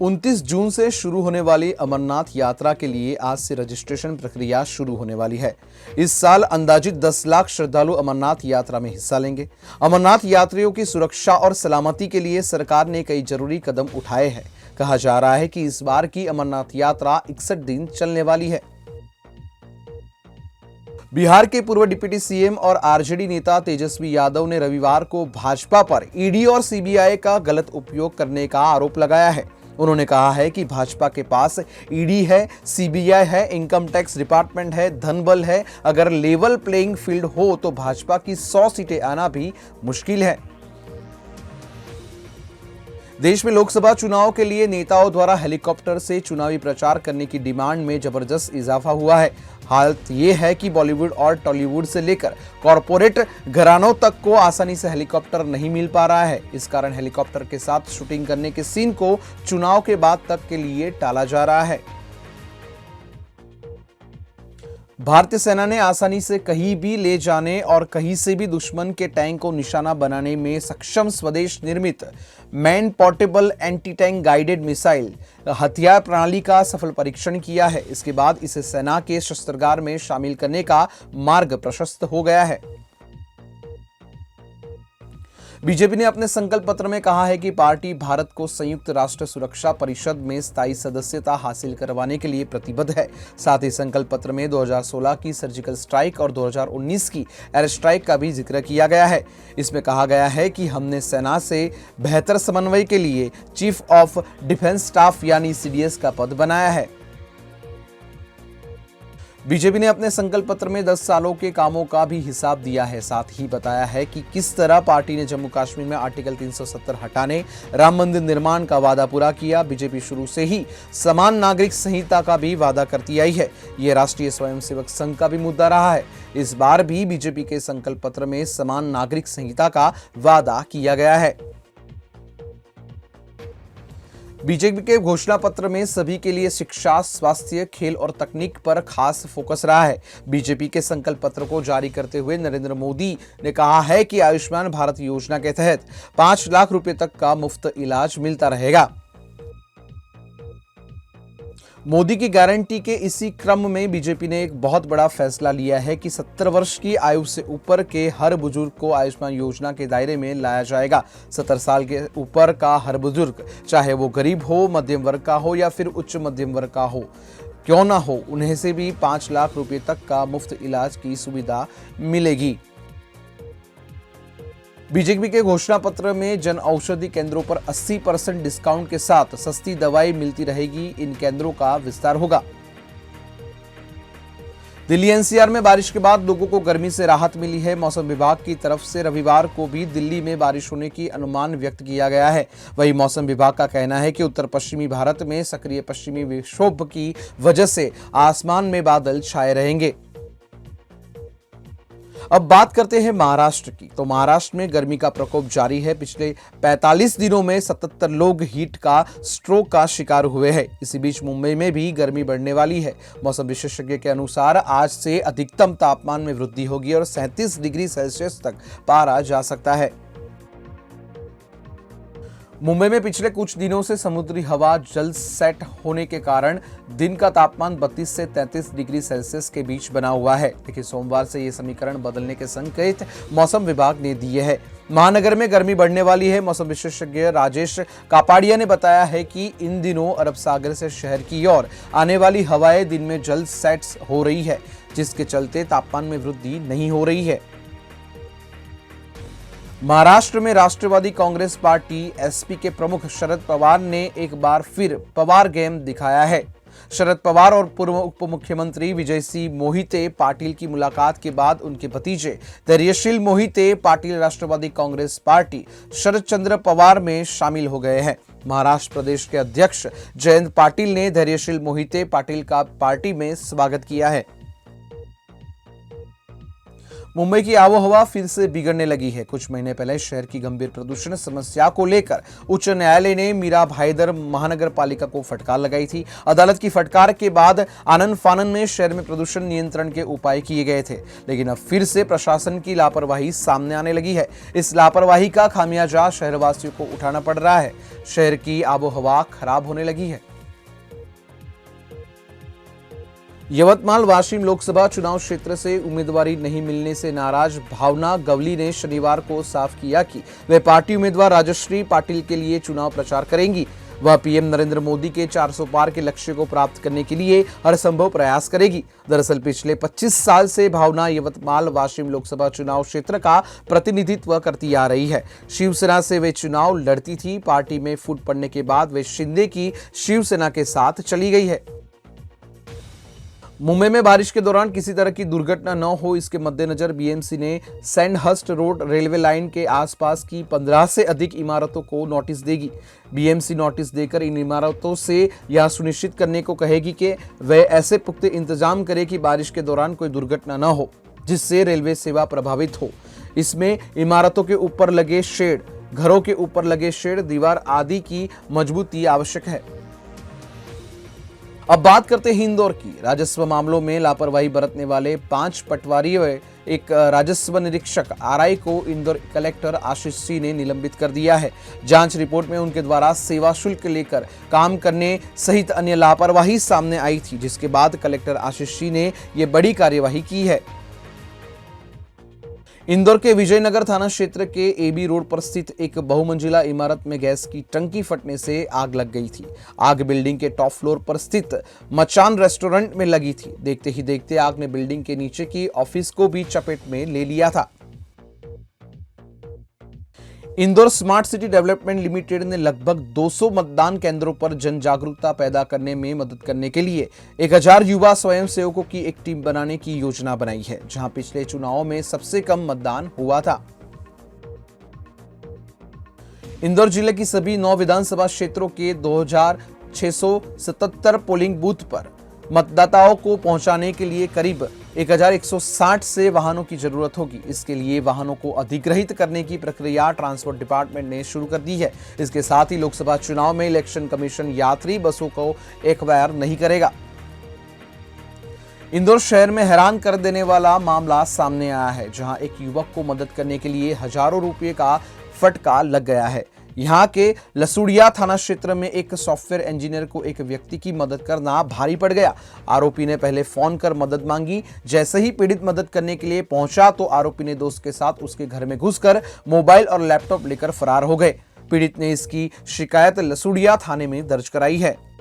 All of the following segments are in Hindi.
29 जून से शुरू होने वाली अमरनाथ यात्रा के लिए आज से रजिस्ट्रेशन प्रक्रिया शुरू होने वाली है। इस साल अंदाजित 10 लाख श्रद्धालु अमरनाथ यात्रा में हिस्सा लेंगे। अमरनाथ यात्रियों की सुरक्षा और सलामती के लिए सरकार ने कई जरूरी कदम उठाए हैं। कहा जा रहा है कि इस बार की अमरनाथ यात्रा 61 दिन चलने वाली है। बिहार के पूर्व डिप्टी सीएम और आरजेडी नेता तेजस्वी यादव ने रविवार को भाजपा पर ईडी और सीबीआई का गलत उपयोग करने का आरोप लगाया है। उन्होंने कहा है कि भाजपा के पास ईडी है, सीबीआई है, इनकम टैक्स डिपार्टमेंट है, धन बल है। अगर लेवल प्लेइंग फील्ड हो तो भाजपा की 100 सीटें आना भी मुश्किल है। देश में लोकसभा चुनाव के लिए नेताओं द्वारा हेलीकॉप्टर से चुनावी प्रचार करने की डिमांड में जबरदस्त इजाफा हुआ है। हालत ये है कि बॉलीवुड और टॉलीवुड से लेकर कॉरपोरेट घरानों तक को आसानी से हेलीकॉप्टर नहीं मिल पा रहा है। इस कारण हेलीकॉप्टर के साथ शूटिंग करने के सीन को चुनाव के बाद तक के लिए टाला जा रहा है। भारतीय सेना ने आसानी से कहीं भी ले जाने और कहीं से भी दुश्मन के टैंक को निशाना बनाने में सक्षम स्वदेश निर्मित man portable anti tank guided missile हथियार प्रणाली का सफल परीक्षण किया है। इसके बाद इसे सेना के शस्त्रागार में शामिल करने का मार्ग प्रशस्त हो गया है। बीजेपी ने अपने संकल्प पत्र में कहा है कि पार्टी भारत को संयुक्त राष्ट्र सुरक्षा परिषद में स्थायी सदस्यता हासिल करवाने के लिए प्रतिबद्ध है। साथ ही संकल्प पत्र में 2016 की सर्जिकल स्ट्राइक और 2019 की एयर स्ट्राइक का भी जिक्र किया गया है। इसमें कहा गया है कि हमने सेना से बेहतर समन्वय के लिए चीफ ऑफ डिफेंस स्टाफ यानी सीडीएस का पद बनाया है। बीजेपी ने अपने संकल्प पत्र में 10 सालों के कामों का भी हिसाब दिया है। साथ ही बताया है कि किस तरह पार्टी ने जम्मू कश्मीर में आर्टिकल 370 हटाने, राम मंदिर निर्माण का वादा पूरा किया। बीजेपी शुरू से ही समान नागरिक संहिता का भी वादा करती आई है। ये राष्ट्रीय स्वयंसेवक संघ का भी मुद्दा रहा है। इस बार भी बीजेपी के संकल्प पत्र में समान नागरिक संहिता का वादा किया गया है। बीजेपी के घोषणा पत्र में सभी के लिए शिक्षा, स्वास्थ्य, खेल और तकनीक पर खास फोकस रहा है। बीजेपी के संकल्प पत्र को जारी करते हुए नरेंद्र मोदी ने कहा है कि आयुष्मान भारत योजना के तहत 5 लाख रुपए तक का मुफ्त इलाज मिलता रहेगा। मोदी की गारंटी के इसी क्रम में बीजेपी ने एक बहुत बड़ा फैसला लिया है कि 70 वर्ष की आयु से ऊपर के हर बुजुर्ग को आयुष्मान योजना के दायरे में लाया जाएगा। 70 साल के ऊपर का हर बुजुर्ग, चाहे वो गरीब हो, मध्यम वर्ग का हो या फिर उच्च मध्यम वर्ग का हो, क्यों ना हो, उन्हें से भी 5 लाख रुपए तक का मुफ्त इलाज की सुविधा मिलेगी। बीजेपी के घोषणा पत्र में जन औषधि केंद्रों पर 80% डिस्काउंट के साथ सस्ती दवाई मिलती रहेगी। इन केंद्रों का विस्तार होगा। दिल्ली एनसीआर में बारिश के बाद लोगों को गर्मी से राहत मिली है। मौसम विभाग की तरफ से रविवार को भी दिल्ली में बारिश होने की अनुमान व्यक्त किया गया है। वहीं मौसम विभाग का कहना है कि उत्तर पश्चिमी भारत में सक्रिय पश्चिमी विक्षोभ की वजह से आसमान में बादल छाए रहेंगे। अब बात करते हैं महाराष्ट्र की। तो महाराष्ट्र में गर्मी का प्रकोप जारी है। पिछले 45 दिनों में 77 लोग हीट का स्ट्रोक का शिकार हुए हैं। इसी बीच मुंबई में भी गर्मी बढ़ने वाली है। मौसम विशेषज्ञ के अनुसार आज से अधिकतम तापमान में वृद्धि होगी और 37 डिग्री सेल्सियस तक पारा जा सकता है। मुंबई में पिछले कुछ दिनों से समुद्री हवा जल्द सेट होने के कारण दिन का तापमान 32 से 33 डिग्री सेल्सियस के बीच बना हुआ है। देखिए, सोमवार से ये समीकरण बदलने के संकेत मौसम विभाग ने दिए हैं। महानगर में गर्मी बढ़ने वाली है। मौसम विशेषज्ञ राजेश कापाडिया ने बताया है कि इन दिनों अरब सागर से शहर की ओर आने वाली हवाएं दिन में जल्द सेट हो रही है, जिसके चलते तापमान में वृद्धि नहीं हो रही है। महाराष्ट्र में राष्ट्रवादी कांग्रेस पार्टी एसपी के प्रमुख शरद पवार ने एक बार फिर पवार गेम दिखाया है। शरद पवार और पूर्व उप मुख्यमंत्री विजय सिंह मोहिते पाटिल की मुलाकात के बाद उनके भतीजे धैर्यशील मोहिते पाटिल राष्ट्रवादी कांग्रेस पार्टी शरद चंद्र पवार में शामिल हो गए हैं। महाराष्ट्र प्रदेश के अध्यक्ष जयंत पाटिल ने धैर्यशील मोहिते पाटिल का पार्टी में स्वागत किया है। मुंबई की आबोहवा फिर से बिगड़ने लगी है। कुछ महीने पहले शहर की गंभीर प्रदूषण समस्या को लेकर उच्च न्यायालय ने मीरा भाईदर महानगर पालिका को फटकार लगाई थी। अदालत की फटकार के बाद आनन फानन में शहर में प्रदूषण नियंत्रण के उपाय किए गए थे, लेकिन अब फिर से प्रशासन की लापरवाही सामने आने लगी है। इस लापरवाही का खामियाजा शहरवासियों को उठाना पड़ रहा है। शहर की आबोहवा खराब होने लगी है। यवतमाल वाशिम लोकसभा चुनाव क्षेत्र से उम्मीदवारी नहीं मिलने से नाराज भावना गवली ने शनिवार को साफ किया कि वे पार्टी उम्मीदवार राजश्री पाटिल के लिए चुनाव प्रचार करेंगी। वह पीएम नरेंद्र मोदी के 400 पार के लक्ष्य को प्राप्त करने के लिए हर संभव प्रयास करेगी। दरअसल पिछले 25 साल से भावना यवतमाल वाशिम लोकसभा चुनाव क्षेत्र का प्रतिनिधित्व करती आ रही है। शिवसेना से वे चुनाव लड़ती थी। पार्टी में फूट पड़ने के बाद वे शिंदे की शिवसेना के साथ चली गई है। मुंबई में बारिश के दौरान किसी तरह की दुर्घटना न हो, इसके मद्देनजर बीएमसी ने सैंडहर्स्ट रोड रेलवे लाइन के आसपास की 15 से अधिक इमारतों को नोटिस देगी। बीएमसी नोटिस देकर इन इमारतों से यह सुनिश्चित करने को कहेगी कि वे ऐसे पुख्ते इंतजाम करें कि बारिश के दौरान कोई दुर्घटना न हो, जिससे रेलवे सेवा प्रभावित हो। इसमें इमारतों के ऊपर लगे शेड, घरों के ऊपर लगे शेड, दीवार आदि की मजबूती आवश्यक है। अब बात करते हैं इंदौर की। राजस्व मामलों में लापरवाही बरतने वाले 5 पटवारी व एक राजस्व निरीक्षक आरआई को इंदौर कलेक्टर आशीष सिंह ने निलंबित कर दिया है। जांच रिपोर्ट में उनके द्वारा सेवा शुल्क लेकर काम करने सहित अन्य लापरवाही सामने आई थी, जिसके बाद कलेक्टर आशीष सिंह ने यह बड़ी कार्यवाही की है। इंदौर के विजयनगर थाना क्षेत्र के एबी रोड पर स्थित एक बहुमंजिला इमारत में गैस की टंकी फटने से आग लग गई थी। आग बिल्डिंग के टॉप फ्लोर पर स्थित मचान रेस्टोरेंट में लगी थी। देखते ही देखते आग ने बिल्डिंग के नीचे की ऑफिस को भी चपेट में ले लिया था। Indore smart city development limited ने लगभग 200 मतदान केंद्रों पर जन जागरूकता पैदा करने में मदद करने के लिए 1000 युवा स्वयंसेवकों की एक टीम बनाने की योजना बनाई है, जहां पिछले चुनावों में सबसे कम मतदान हुआ था। इंदौर जिले की सभी 9 विधानसभा क्षेत्रों के 2677 पोलिंग बूथ पर मतदाताओं को पहुंचाने के लिए करीब 1160 से वाहनों की जरूरत होगी। इसके लिए वाहनों को अधिग्रहित करने की प्रक्रिया ट्रांसपोर्ट डिपार्टमेंट ने शुरू कर दी है। इसके साथ ही लोकसभा चुनाव में इलेक्शन कमीशन यात्री बसों को एक्वायर नहीं करेगा। इंदौर शहर में हैरान कर देने वाला मामला सामने आया है, जहां एक युवक को मदद करने के लिए हजारों रुपए का फटका लग गया है। यहाँ के लसुड़िया थाना क्षेत्र में एक सॉफ्टवेयर इंजीनियर को एक व्यक्ति की मदद करना भारी पड़ गया। आरोपी ने पहले फोन कर मदद मांगी। जैसे ही पीड़ित मदद करने के लिए पहुंचा तो आरोपी ने दोस्त के साथ उसके घर में घुसकर मोबाइल और लैपटॉप लेकर फरार हो गए। पीड़ित ने इसकी शिकायत लसुड़िया थाने में दर्ज कराई है।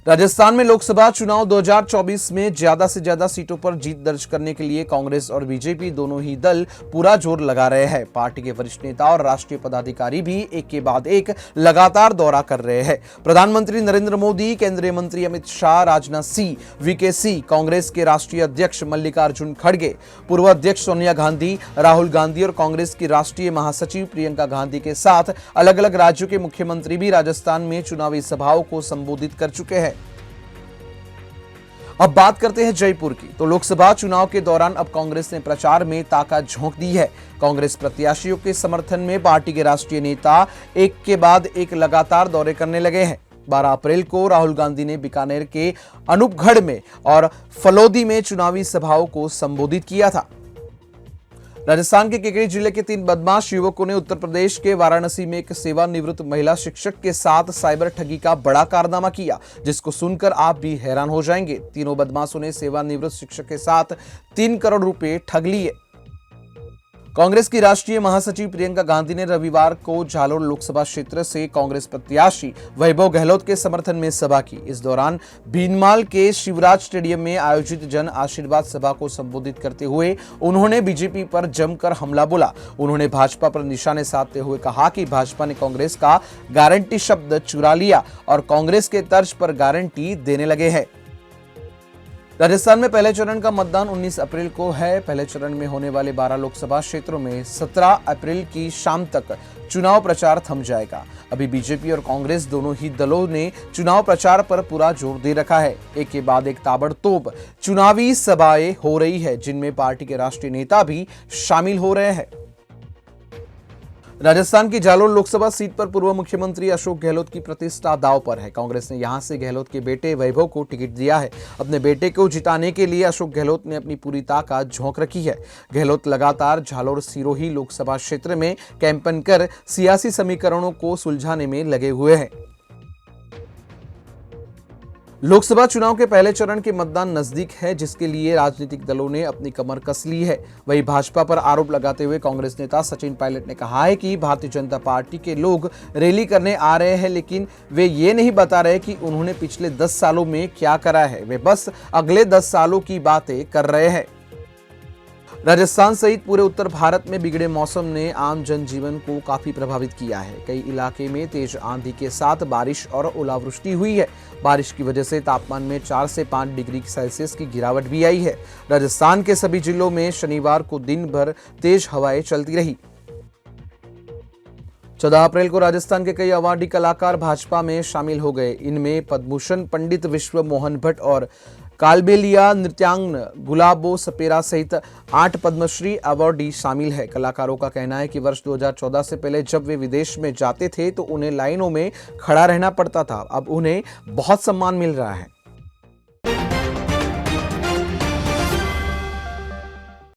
राजस्थान में लोकसभा चुनाव 2024 में ज्यादा से ज्यादा सीटों पर जीत दर्ज करने के लिए कांग्रेस और बीजेपी दोनों ही दल पूरा जोर लगा रहे हैं। पार्टी के वरिष्ठ नेता और राष्ट्रीय पदाधिकारी भी एक के बाद एक लगातार दौरा कर रहे हैं। प्रधानमंत्री नरेंद्र मोदी, केंद्रीय मंत्री अमित शाह, राजनाथ सिंह, वीके सिंह, कांग्रेस के राष्ट्रीय अध्यक्ष मल्लिकार्जुन खड़गे, पूर्व अध्यक्ष सोनिया गांधी, राहुल गांधी और कांग्रेस की राष्ट्रीय महासचिव प्रियंका गांधी के साथ अलग अलग राज्यों के मुख्यमंत्री भी राजस्थान में चुनावी सभाओं को संबोधित कर चुके हैं। अब बात करते हैं जयपुर की। तो लोकसभा चुनाव के दौरान अब कांग्रेस ने प्रचार में ताकत झोंक दी है। कांग्रेस प्रत्याशियों के समर्थन में पार्टी के राष्ट्रीय नेता एक के बाद एक लगातार दौरे करने लगे हैं। 12 अप्रैल को राहुल गांधी ने बीकानेर के अनूपगढ़ में और फलोदी में चुनावी सभाओं को संबोधित किया था। राजस्थान के केकड़ी जिले के 3 बदमाश युवकों ने उत्तर प्रदेश के वाराणसी में एक सेवानिवृत्त महिला शिक्षक के साथ साइबर ठगी का बड़ा कारनामा किया, जिसको सुनकर आप भी हैरान हो जाएंगे। तीनों बदमाशों ने सेवानिवृत्त शिक्षक के साथ 3 करोड़ रुपए ठग लिए। कांग्रेस की राष्ट्रीय महासचिव प्रियंका गांधी ने रविवार को जालोर लोकसभा क्षेत्र से कांग्रेस प्रत्याशी वैभव गहलोत के समर्थन में सभा की। इस दौरान भीनमाल के शिवराज स्टेडियम में आयोजित जन आशीर्वाद सभा को संबोधित करते हुए उन्होंने बीजेपी पर जमकर हमला बोला। उन्होंने भाजपा पर निशाने साधते हुए कहा कि भाजपा ने कांग्रेस का गारंटी शब्द चुरा लिया और कांग्रेस के तर्ज पर गारंटी देने लगे हैं। राजस्थान में पहले चरण का मतदान 19 अप्रैल को है। पहले चरण में होने वाले 12 लोकसभा क्षेत्रों में 17 अप्रैल की शाम तक चुनाव प्रचार थम जाएगा। अभी बीजेपी और कांग्रेस दोनों ही दलों ने चुनाव प्रचार पर पूरा जोर दे रखा है। एक के बाद एक ताबड़तोड़ चुनावी सभाएं हो रही है, जिनमें पार्टी के राष्ट्रीय नेता भी शामिल हो रहे हैं। राजस्थान की जालोर लोकसभा सीट पर पूर्व मुख्यमंत्री अशोक गहलोत की प्रतिष्ठा दांव पर है। कांग्रेस ने यहां से गहलोत के बेटे वैभव को टिकट दिया है। अपने बेटे को जिताने के लिए अशोक गहलोत ने अपनी पूरी ताकत झोंक रखी है। गहलोत लगातार जालोर सिरोही लोकसभा क्षेत्र में कैंपेन कर सियासी समीकरणों को सुलझाने में लगे हुए हैं। लोकसभा चुनाव के पहले चरण के मतदान नजदीक है, जिसके लिए राजनीतिक दलों ने अपनी कमर कस ली है। वहीं भाजपा पर आरोप लगाते हुए कांग्रेस नेता सचिन पायलट ने कहा है कि भारतीय जनता पार्टी के लोग रैली करने आ रहे हैं, लेकिन वे ये नहीं बता रहे कि उन्होंने पिछले 10 सालों में क्या करा है। वे बस अगले 10 सालों की बातें कर रहे हैं। राजस्थान सहित पूरे उत्तर भारत में बिगड़े मौसम ने आम जनजीवन को काफी प्रभावित किया है। कई इलाके में तेज आंधी के साथ बारिश और ओलावृष्टि हुई है। बारिश की वजह से तापमान में 4 से 5 डिग्री सेल्सियस की गिरावट भी आई है। राजस्थान के सभी जिलों में शनिवार को दिन भर तेज हवाएं चलती रही। 14 अप्रैल को राजस्थान के कई अवार्डी कलाकार भाजपा में शामिल हो गए। इनमें पद्मभूषण पंडित विश्व मोहन भट्ट और कालबेलिया नृत्यांगन गुलाबो सपेरा सहित 8 पद्मश्री अवार्डी शामिल है। कलाकारों का कहना है कि वर्ष 2014 से पहले जब वे विदेश में जाते थे तो उन्हें लाइनों में खड़ा रहना पड़ता था। अब उन्हें बहुत सम्मान मिल रहा है।